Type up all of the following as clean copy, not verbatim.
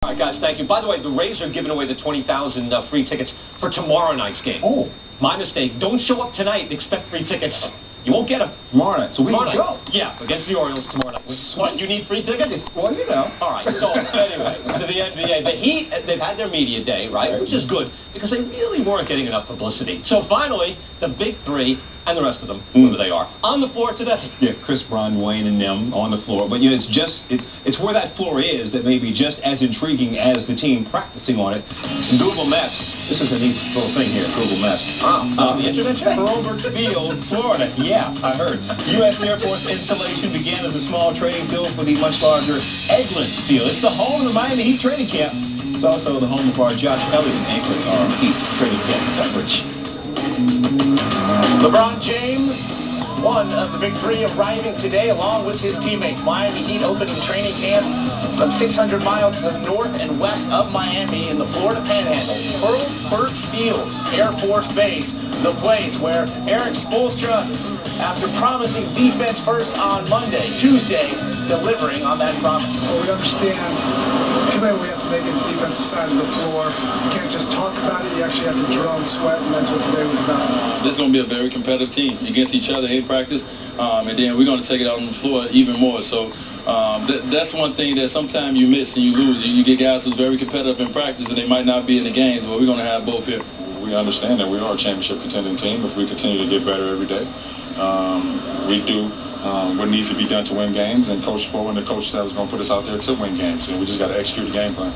All right, guys, thank you. By the way, the Rays are giving away the 20,000 free tickets for tomorrow night's game. Oh. My mistake. Don't show up tonight and expect free tickets. You won't get them. Tomorrow night. So we can go. Yeah, against the Orioles tomorrow night. What, you need free tickets? Well, you know. All right, so anyway, to the NBA. The Heat, they've had their media day, right? Which is good, because they really weren't getting enough publicity. So finally, the big three, and the rest of them, whoever they are, on the floor today. Yeah, Chris Brown, Dwayne, and them on the floor. But, you know, it's where that floor is that may be just as intriguing as the team practicing on it. Google Maps. This is a neat little thing here, Google Maps. On the internet check? Hurlburt Field, Florida. Yeah, I heard. U.S. Air Force installation began as a small training field for the much larger Eglin Field. It's the home of the Miami Heat training camp. It's also the home of our Josh Elliott anchoring our Heat training camp coverage. LeBron James, one of the big three, arriving today along with his teammates. Miami Heat opening training camp some 600 miles to the north and west of Miami in the Florida Panhandle. Hurlburt Field, Air Force Base, the place where Erik Spoelstra, after promising defense first on Tuesday, delivering on that promise. Well, we understand we have to make it the defensive side of the floor. You can't just talk about it, you actually have to drill and sweat, and that's what today was about. This is going to be a very competitive team against each other in practice, and then we're going to take it out on the floor even more. So that's one thing that sometimes you miss and you lose. You get guys who's very competitive in practice, and they might not be in the games, but we're going to have both here. We understand that we are a championship contending team if we continue to get better every day. We do what needs to be done to win games, and Coach Spo and the coach staff is going to put us out there to win games, and we just got to execute the game plan.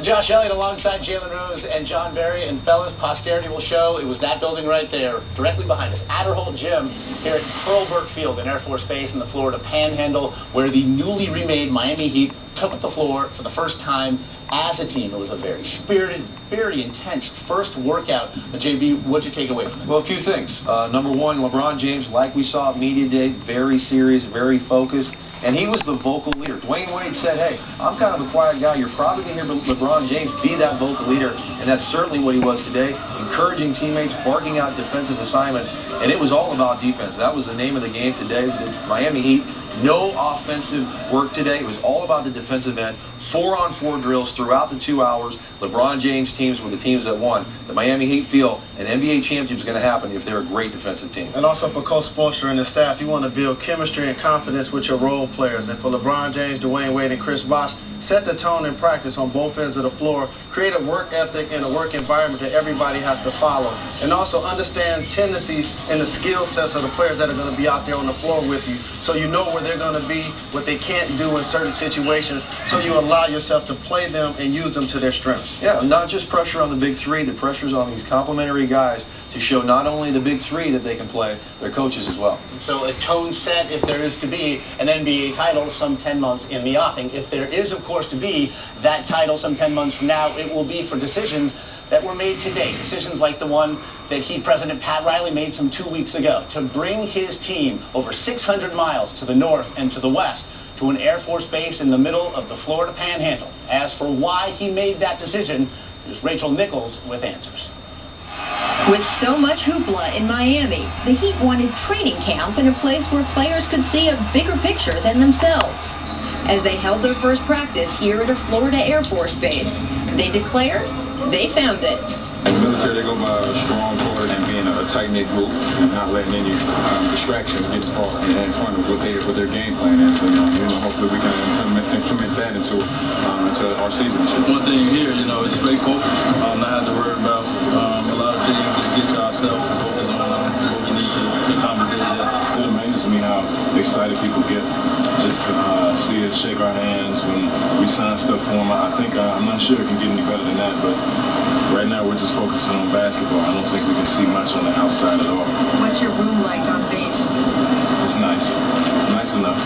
Josh Elliott alongside Jalen Rose and John Barry, and fellas, posterity will show it was that building right there, directly behind us, Adderholt Gym, here at Hurlburt Field in Air Force Base in the Florida Panhandle, where the newly remade Miami Heat took the floor for the first time as a team. It was a very spirited, very intense first workout. JB, what'd you take away from it? Well, a few things. Number one, LeBron James, like we saw at Media Day, very serious, very focused. And he was the vocal leader. Dwayne Wade said, hey, I'm kind of a quiet guy. You're probably going to hear LeBron James be that vocal leader. And that's certainly what he was today, encouraging teammates, barking out defensive assignments. And it was all about defense. That was the name of the game today. The Miami Heat, no offensive work today. It was all about the defensive end. 4-on-4 drills throughout the 2 hours. LeBron James teams were the teams that won. The Miami Heat feel an NBA championship is going to happen if they're a great defensive team. And also for Coach Spoelstra and the staff, you want to build chemistry and confidence with your role players. And for LeBron James, Dwayne Wade, and Chris Bosh, set the tone in practice on both ends of the floor. Create a work ethic and a work environment that everybody has to follow. And also understand tendencies and the skill sets of the players that are going to be out there on the floor with you. So you know where they're going to be, what they can't do in certain situations, so you allow yourself to play them and use them to their strengths. Yeah, not just pressure on the big three, the pressure's on these complementary guys to show not only the big three that they can play, their coaches as well. So a tone set, if there is to be an NBA title some 10 months in the offing. If there is, of course, to be that title some 10 months from now, it will be for decisions that were made today. Decisions like the one that Heat President Pat Riley made some 2 weeks ago to bring his team over 600 miles to the north and to the west to an Air Force base in the middle of the Florida Panhandle. As for why he made that decision, here's Rachel Nichols with answers. With so much hoopla in Miami, the Heat wanted training camp in a place where players could see a bigger picture than themselves. As they held their first practice here at a Florida Air Force base, they declared they found it. In the military, they go by a strong cord and being a tight-knit group and not letting any distractions get involved in front of what their game plan is. And, hopefully we can implement that into our season. One thing here, is straight focus. Not have to worry about a lot of things. Just get to ourselves and focus on what we need to accommodate. It amazes me how excited people get just to see us shake our hands when we sign stuff for them. I'm not sure it can get any better than that, but right now we're just focusing on basketball. I don't think we can see much on the outside at all. What's your room like on base? It's nice. Nice enough.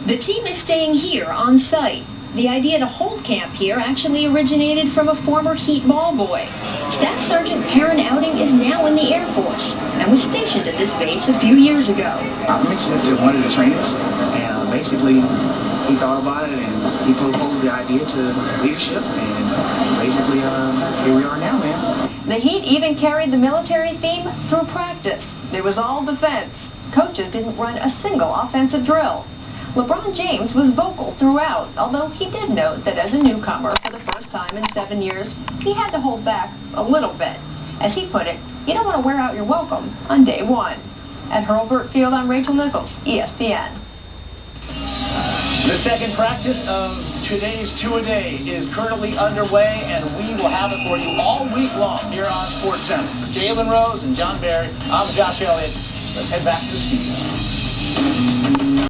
The team is staying here on site. The idea to hold camp here actually originated from a former Heat ball boy. Staff Sergeant Perrin Outing is now in the Air Force and was stationed at this base a few years ago. I mentioned it to one of the trainers, and basically he thought about it and he proposed the idea to leadership, and basically here we are now, man. The Heat even carried the military theme through practice. It was all defense. Coaches didn't run a single offensive drill. LeBron James was vocal throughout, although he did note that as a newcomer for the first time in 7 years, he had to hold back a little bit. As he put it, you don't want to wear out your welcome on day one. At Hurlburt Field, I'm Rachel Nichols, ESPN. The second practice of today's two-a-day is currently underway, and we will have it for you all week long here on SportsCenter. Jalen Rose and John Barry, I'm Josh Elliott. Let's head back to the studio.